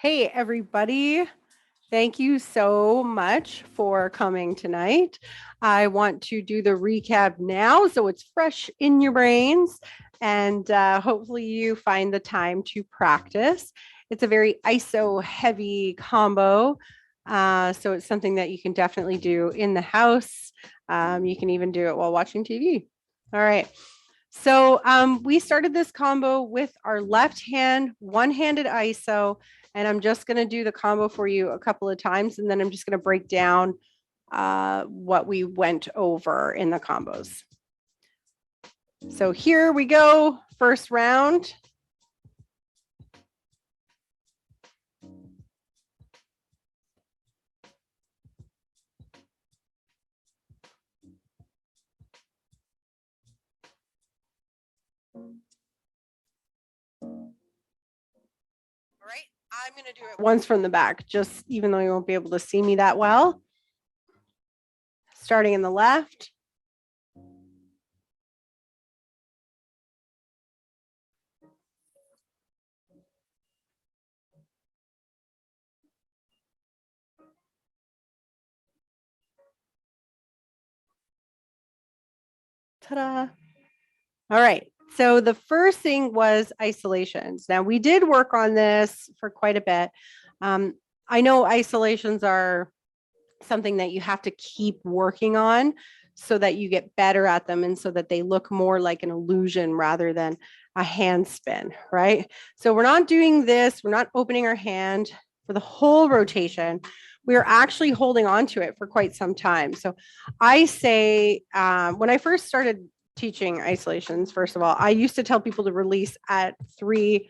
Hey, everybody. Thank you so much for coming tonight. I want to do the recap now so it's fresh in your brains and hopefully you find the time to practice. It's a very ISO heavy combo. So it's something that you can definitely do in the house. You can even do it while watching TV. All right. So we started this combo with our left hand, one-handed ISO, and I'm just going to do the combo for you a couple of times, and then I'm just going to break down what we went over in the combos. So here we go, first round. All right, I'm going to do it once from the back, just even though you won't be able to see me that well. Starting in the left. Ta-da. All right. So the first thing was isolations. Now we did work on this for quite a bit. I know isolations are something that you have to keep working on so that you get better at them and so that they look more like an illusion rather than a hand spin, right? So we're not doing this. We're not opening our hand for the whole rotation. We're actually holding on to it for quite some time. So I say when I first started teaching isolations, first of all, I used to tell people to release at 3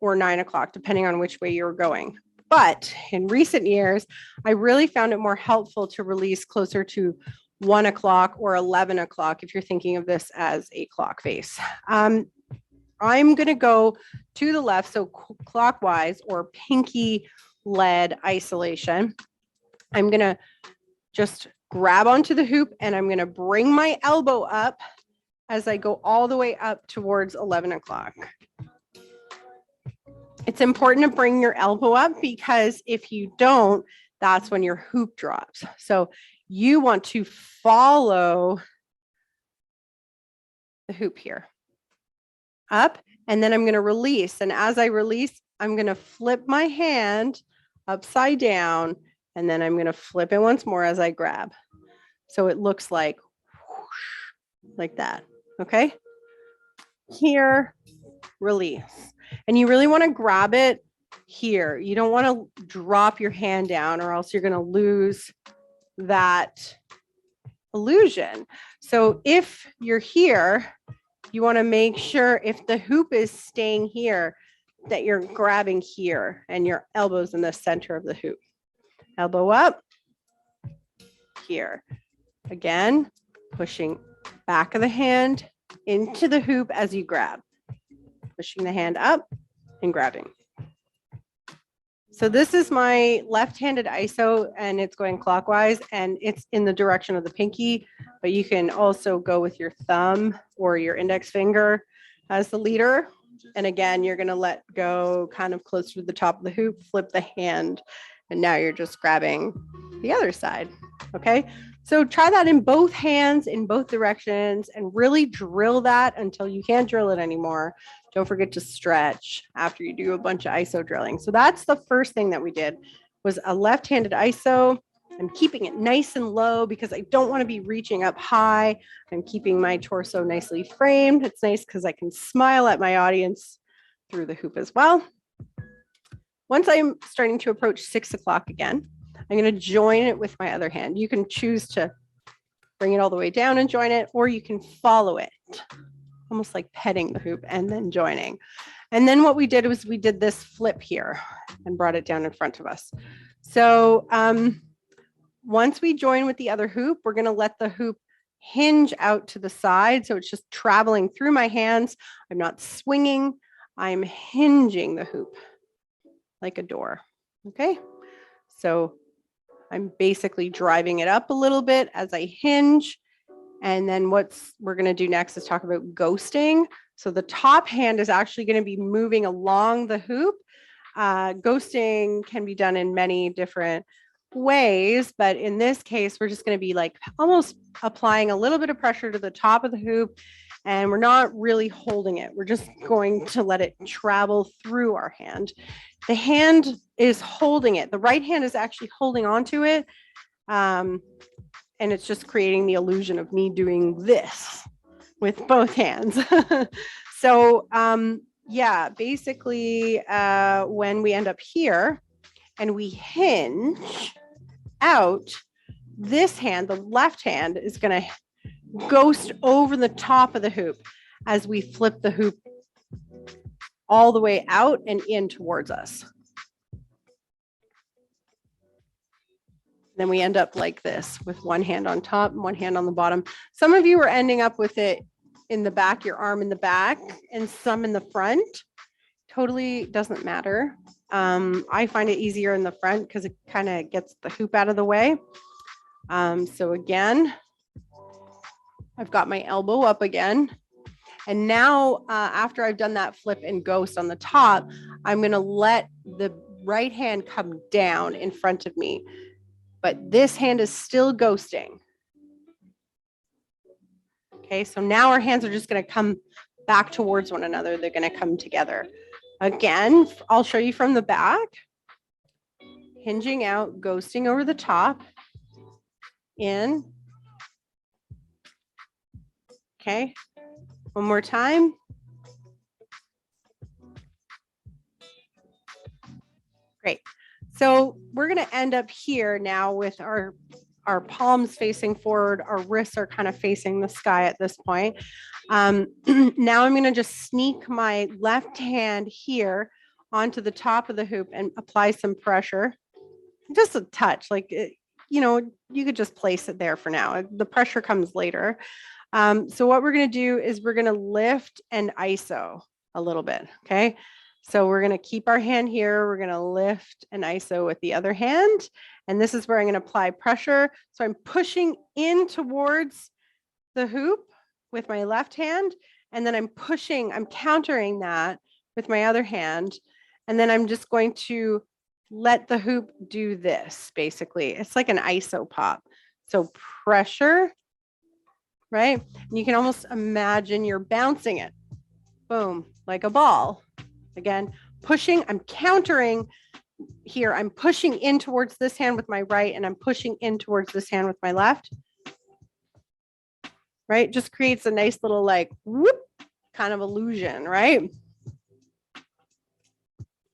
or 9 o'clock, depending on which way you were going. But in recent years, I really found it more helpful to release closer to 1 o'clock or 11 o'clock if you're thinking of this as a clock face. I'm going to go to the left, so clockwise or pinky led isolation. I'm going to just grab onto the hoop and I'm going to bring my elbow up as I go all the way up towards 11 o'clock. It's important to bring your elbow up because if you don't, that's when your hoop drops. So you want to follow the hoop here up, and then I'm going to release. And as I release, I'm going to flip my hand upside down, and then I'm going to flip it once more as I grab. So it looks like whoosh, like that. Okay. Here, release. And you really want to grab it here. You don't want to drop your hand down or else you're going to lose that illusion. So if you're here, you want to make sure if the hoop is staying here, that you're grabbing here and your elbow's in the center of the hoop. Elbow up, here. Again, pushing back of the hand into the hoop as you grab. Pushing the hand up and grabbing. So this is my left-handed ISO and it's going clockwise and it's in the direction of the pinky, but you can also go with your thumb or your index finger as the leader. And again, you're going to let go kind of close to the top of the hoop, flip the hand, and now you're just grabbing the other side. Okay. So try that in both hands, in both directions, and really drill that until you can't drill it anymore. Don't forget to stretch after you do a bunch of ISO drilling. So that's the first thing that we did was a left-handed ISO. I'm keeping it nice and low because I don't want to be reaching up high. I'm keeping my torso nicely framed. It's nice because I can smile at my audience through the hoop as well. Once I'm starting to approach 6 o'clock again, I'm going to join it with my other hand. You can choose to bring it all the way down and join it, or you can follow it, almost like petting the hoop and then joining. And then what we did was we did this flip here and brought it down in front of us. So once we join with the other hoop, we're going to let the hoop hinge out to the side. So it's just traveling through my hands. I'm not swinging. I'm hinging the hoop like a door. Okay. So I'm basically driving it up a little bit as I hinge. And then what we're going to do next is talk about ghosting. So the top hand is actually going to be moving along the hoop Ghosting can be done in many different ways, but in this case, we're just going to be like almost applying a little bit of pressure to the top of the hoop, and we're not really holding it. We're just going to let it travel through our hand. The hand is holding it. The right hand is actually holding onto it. And it's just creating the illusion of me doing this with both hands. So, yeah, basically, when we end up here and we hinge out, this hand, the left hand, is going to ghost over the top of the hoop as we flip the hoop all the way out and in towards us. Then we end up like this with one hand on top and one hand on the bottom. Some of you are ending up with it in the back, your arm in the back, and some in the front. Totally doesn't matter. I find it easier in the front because it kind of gets the hoop out of the way. So again, I've got my elbow up again. And now after I've done that flip and ghost on the top, I'm going to let the right hand come down in front of me. But this hand is still ghosting. Okay, so now our hands are just going to come back towards one another. They're going to come together. Again, I'll show you from the back. Hinging out, ghosting over the top. In. Okay, one more time. Great. So we're going to end up here now with our palms facing forward. Our wrists are kind of facing the sky at this point. Now I'm going to just sneak my left hand here onto the top of the hoop and apply some pressure. Just a touch, like, you know, you could just place it there for now. The pressure comes later. So what we're going to do is we're going to lift and ISO a little bit. Okay. So we're going to keep our hand here. We're going to lift and ISO with the other hand. And this is where I'm going to apply pressure. So I'm pushing in towards the hoop with my left hand. And then I'm countering that with my other hand. And then I'm just going to let the hoop do this, basically. It's like an ISO pop. So pressure, right? And you can almost imagine you're bouncing it. Boom, like a ball. Again, pushing, I'm countering here. I'm pushing in towards this hand with my right, and I'm pushing in towards this hand with my left. Right? Just creates a nice little like whoop kind of illusion, right?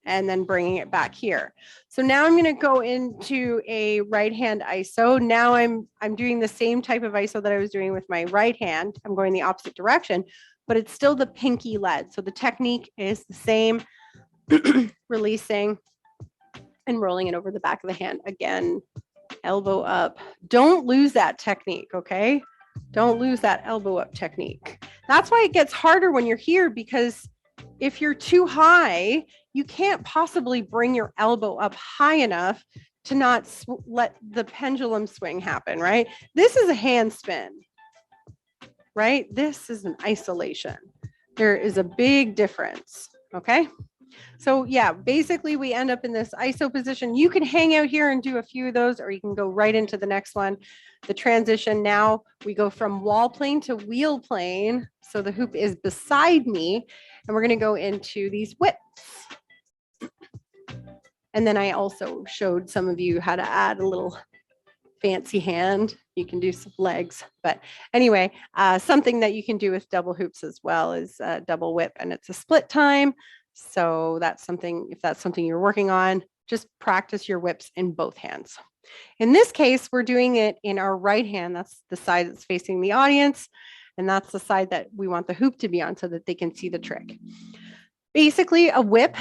And then bringing it back here. So now I'm going to go into a right hand ISO. Now I'm doing the same type of ISO that I was doing with my right hand. I'm going the opposite direction, but it's still the pinky led. So the technique is the same, releasing and rolling it over the back of the hand. Again, elbow up. Don't lose that technique, okay? Don't lose that elbow up technique. That's why it gets harder when you're here, because if you're too high, you can't possibly bring your elbow up high enough to not let the pendulum swing happen, right? This is a hand spin, right? This is an isolation. There is a big difference, okay? So yeah, basically we end up in this ISO position. You can hang out here and do a few of those, or you can go right into the next one. The transition, now we go from wall plane to wheel plane. So the hoop is beside me, and we're gonna go into these whips. And then I also showed some of you how to add a little fancy hand. You can do some legs, but anyway, something that you can do with double hoops as well is a double whip, and it's a split time. So that's something, if that's something you're working on, just practice your whips in both hands. In this case, we're doing it in our right hand. That's the side that's facing the audience. And that's the side that we want the hoop to be on so that they can see the trick. Basically, a whip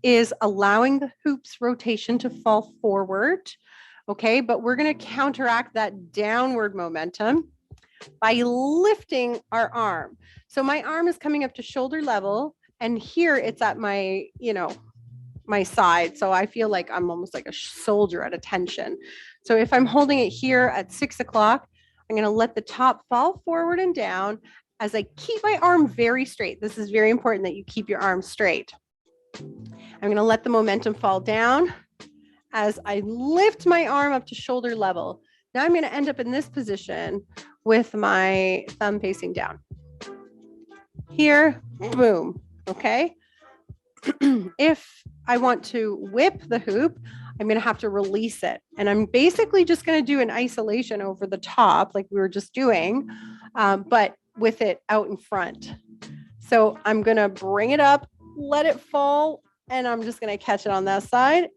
is allowing the hoop's rotation to fall forward. Okay, but we're going to counteract that downward momentum by lifting our arm. So my arm is coming up to shoulder level, and here it's at my, my side. So I feel like I'm almost like a soldier at attention. So if I'm holding it here at 6 o'clock, I'm going to let the top fall forward and down as I keep my arm very straight. This is very important that you keep your arm straight. I'm going to let the momentum fall down as I lift my arm up to shoulder level. Now I'm going to end up in this position with my thumb facing down. Here, boom, okay? If I want to whip the hoop, I'm going to have to release it. And I'm basically just going to do an isolation over the top like we were just doing, but with it out in front. So I'm going to bring it up, let it fall, and I'm just going to catch it on that side.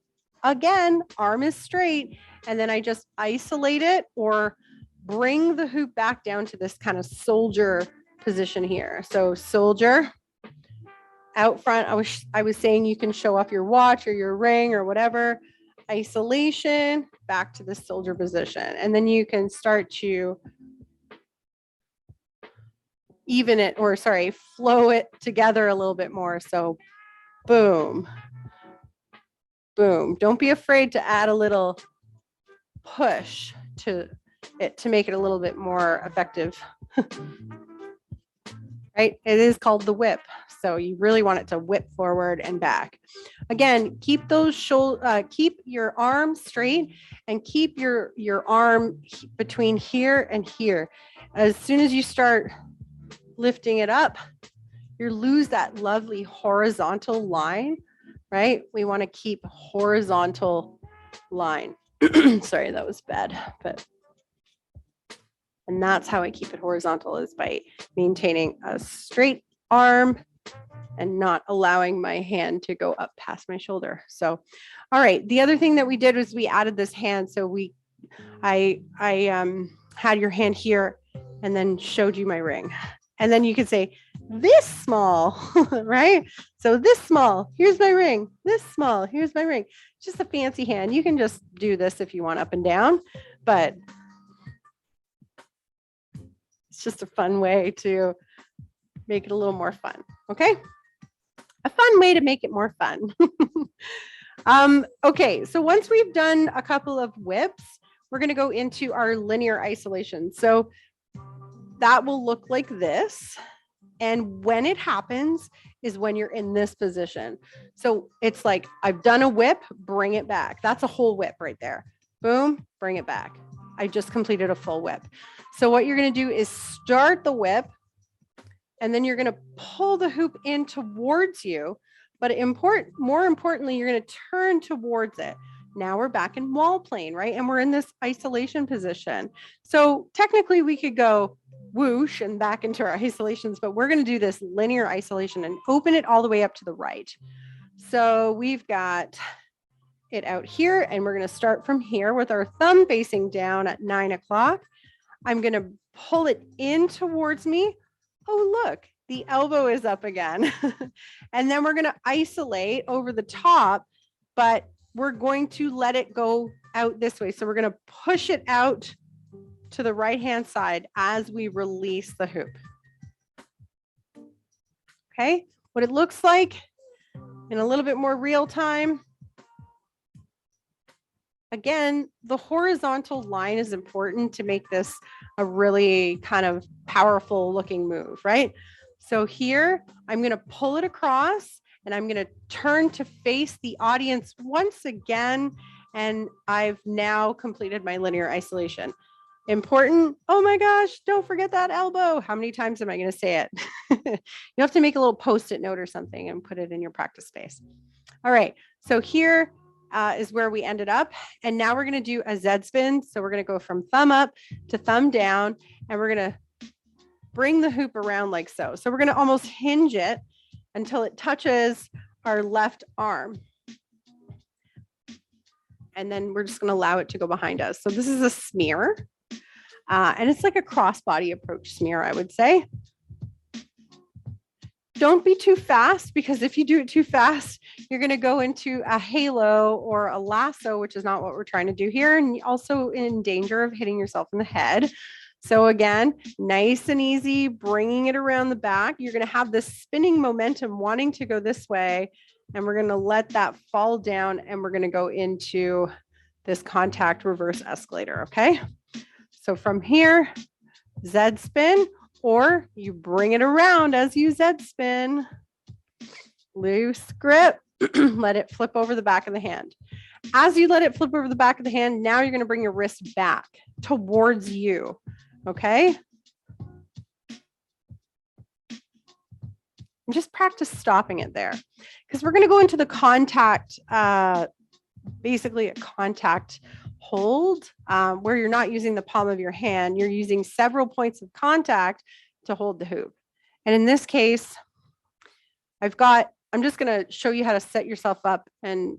Again, arm is straight, and then I just isolate it or bring the hoop back down to this kind of soldier position here. So soldier, out front. I was saying you can show off your watch or your ring or whatever. Isolation, back to the soldier position. And then you can start to even it, or sorry, flow it together a little bit more. So boom, boom. Don't be afraid to add a little push to it to make it a little bit more effective. Right? It is called the whip. So you really want it to whip forward and back. Again, keep those keep your arm straight and keep your arm between here and here. As soon as you start lifting it up, you lose that lovely horizontal line, right? We want to keep horizontal line. Sorry, that was bad, but. And that's how I keep it horizontal, is by maintaining a straight arm and not allowing my hand to go up past my shoulder. So, all right. The other thing that we did was we added this hand. So I had your hand here and then showed you my ring. And then you could say this small, right? So this small, here's my ring. This small, here's my ring. Just a fancy hand. You can just do this if you want up and down, but it's just a fun way to make it a little more fun. Okay. A fun way to make it more fun. Okay. So once we've done a couple of whips, we're going to go into our linear isolation. So that will look like this. And when it happens is when you're in this position. So it's like, I've done a whip, bring it back. That's a whole whip right there. Boom, bring it back. I just completed a full whip. So what you're going to do is start the whip, and then you're going to pull the hoop in towards you. But more importantly, you're going to turn towards it. Now we're back in wall plane, right? And we're in this isolation position. So technically we could go whoosh and back into our isolations, but we're going to do this linear isolation and open it all the way up to the right. So we've got it out here, and we're going to start from here with our thumb facing down at 9 o'clock. I'm going to pull it in towards me. Oh, look, the elbow is up again. And then we're going to isolate over the top, but we're going to let it go out this way. So we're going to push it out to the right-hand side as we release the hoop. Okay, what it looks like in a little bit more real time. Again, the horizontal line is important to make this a really kind of powerful looking move, right? So here, I'm going to pull it across, and I'm going to turn to face the audience once again. And I've now completed my linear isolation. Important. Oh my gosh, don't forget that elbow. How many times am I going to say it? You have to make a little Post-it note or something and put it in your practice space. All right. So here is where we ended up. And now we're going to do a Z spin. So we're going to go from thumb up to thumb down, and we're going to bring the hoop around like so. So we're going to almost hinge it until it touches our left arm. And then we're just going to allow it to go behind us. So this is a smear. And it's like a crossbody approach smear, I would say. Don't be too fast, because if you do it too fast, you're going to go into a halo or a lasso, which is not what we're trying to do here. And also in danger of hitting yourself in the head. So again, nice and easy, bringing it around the back. You're going to have this spinning momentum wanting to go this way. And we're going to let that fall down, and we're going to go into this contact reverse escalator. Okay. So from here, Z spin, or you bring it around as you Z spin. Loose grip, Let it flip over the back of the hand. As you let it flip over the back of the hand, now you're going to bring your wrist back towards you. Okay. And just practice stopping it there, because we're going to go into the contact, basically a contact hold, where you're not using the palm of your hand. You're using several points of contact to hold the hoop. And in this case, I'm just going to show you how to set yourself up and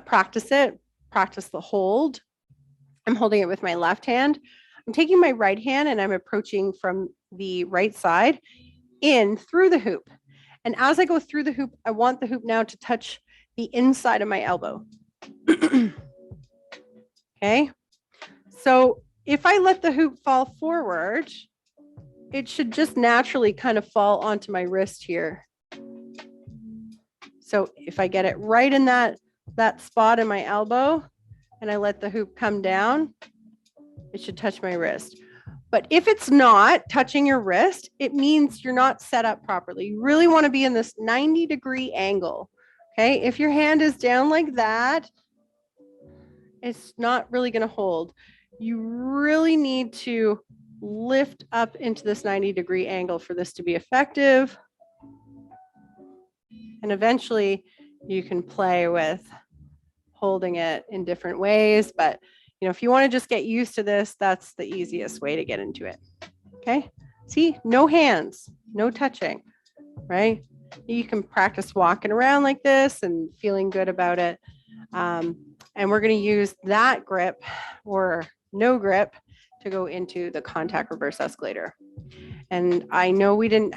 practice it, practice the hold. I'm holding it with my left hand. I'm taking my right hand and I'm approaching from the right side in through the hoop. And as I go through the hoop, I want the hoop now to touch the inside of my elbow. Okay. So if I let the hoop fall forward, it should just naturally kind of fall onto my wrist here. So if I get it right in that spot in my elbow and I let the hoop come down, it should touch my wrist. But if it's not touching your wrist, it means you're not set up properly. You really want to be in this 90-degree angle. Okay. If your hand is down like that, it's not really going to hold. You really need to lift up into this 90-degree angle for this to be effective. And eventually you can play with holding it in different ways. But if you want to just get used to this, that's the easiest way to get into it. Okay. See, no hands, no touching, right? You can practice walking around like this and feeling good about it. And we're going to use that grip or no grip to go into the contact reverse escalator. And I know we didn't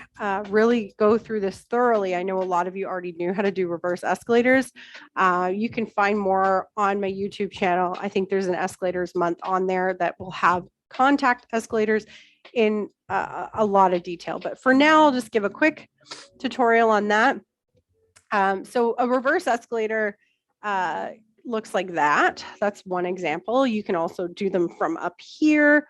really go through this thoroughly. I know a lot of you already knew how to do reverse escalators. You can find more on my YouTube channel. I think there's an escalators month on there that will have contact escalators in a lot of detail. But for now, I'll just give a quick tutorial on that. So a reverse escalator looks like that. That's one example. You can also do them from up here.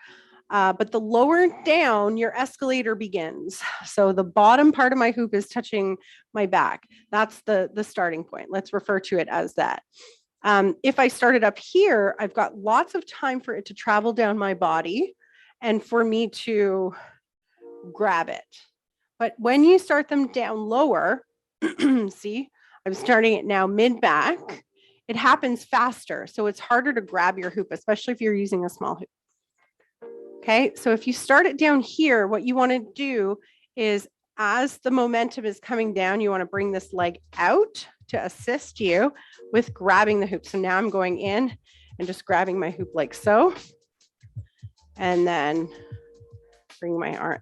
But the lower down your escalator begins. So the bottom part of my hoop is touching my back. That's the starting point. Let's refer to it as that. If I started up here, I've got lots of time for it to travel down my body and for me to grab it. But when you start them down lower, see, I'm starting it now mid-back. It happens faster. So it's harder to grab your hoop, especially if you're using a small hoop. Okay, so if you start it down here, what you want to do is as the momentum is coming down, you want to bring this leg out to assist you with grabbing the hoop. So now I'm going in and just grabbing my hoop like so. And then bring my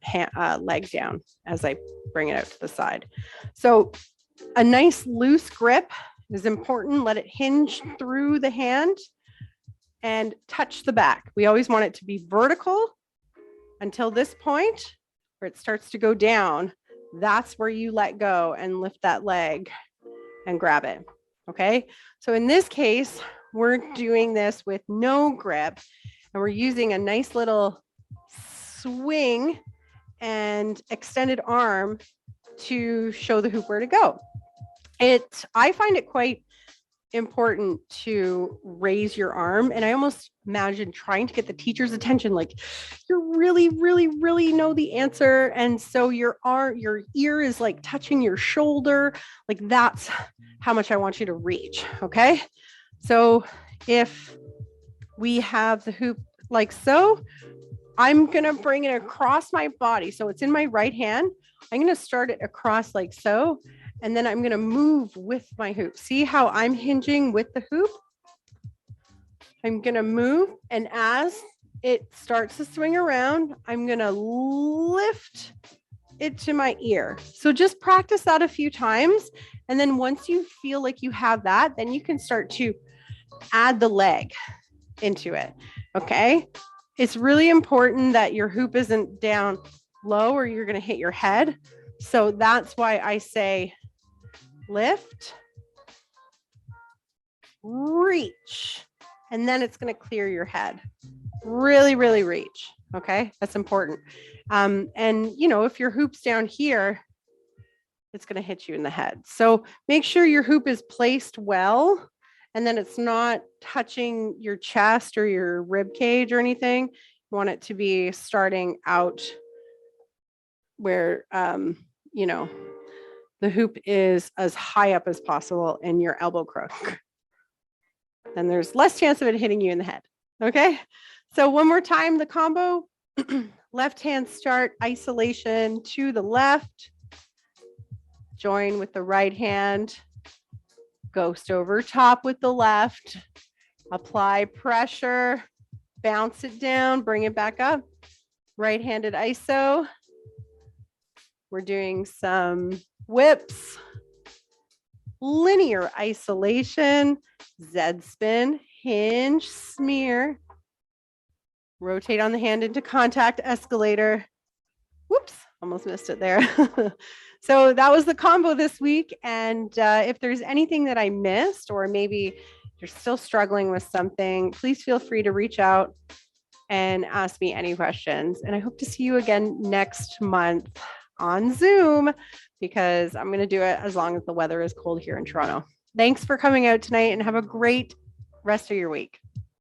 leg down as I bring it out to the side. So a nice loose grip is important. Let it hinge through the hand and touch the back. We always want it to be vertical until this point where it starts to go down. That's where you let go and lift that leg and grab it. Okay. So in this case, we're doing this with no grip and we're using a nice little swing and extended arm to show the hoop where to go. I find it quite important to raise your arm, and I almost imagine trying to get the teacher's attention, like you really know the answer, and so your ear is like touching your shoulder, like that's how much I want you to reach. Okay, so if we have the hoop like so, I'm gonna bring it across my body, so it's in my right hand. I'm gonna start it across like so. And then I'm going to move with my hoop. See how I'm hinging with the hoop? I'm going to move. And as it starts to swing around, I'm going to lift it to my ear. So just practice that a few times. And then once you feel like you have that, then you can start to add the leg into it. Okay. It's really important that your hoop isn't down low or you're going to hit your head. So that's why I say, lift, reach, and then it's going to clear your head. Really reach. Okay, that's important. And if your hoop's down here, it's going to hit you in the head. So make sure your hoop is placed well, and then it's not touching your chest or your rib cage or anything. You want it to be starting out where, you know, the hoop is as high up as possible in your elbow crook. And there's less chance of it hitting you in the head. Okay. So one more time, the combo, left hand start isolation to the left, join with the right hand, ghost over top with the left, apply pressure, bounce it down, bring it back up, right-handed iso. We're doing some whips, linear isolation, Z spin, hinge, smear, rotate on the hand into contact, escalator. Whoops, almost missed it there. So that was the combo this week. And if there's anything that I missed, or maybe you're still struggling with something, please feel free to reach out and ask me any questions. And I hope to see you again next month on Zoom, because I'm going to do it as long as the weather is cold here in Toronto. Thanks for coming out tonight, and have a great rest of your week.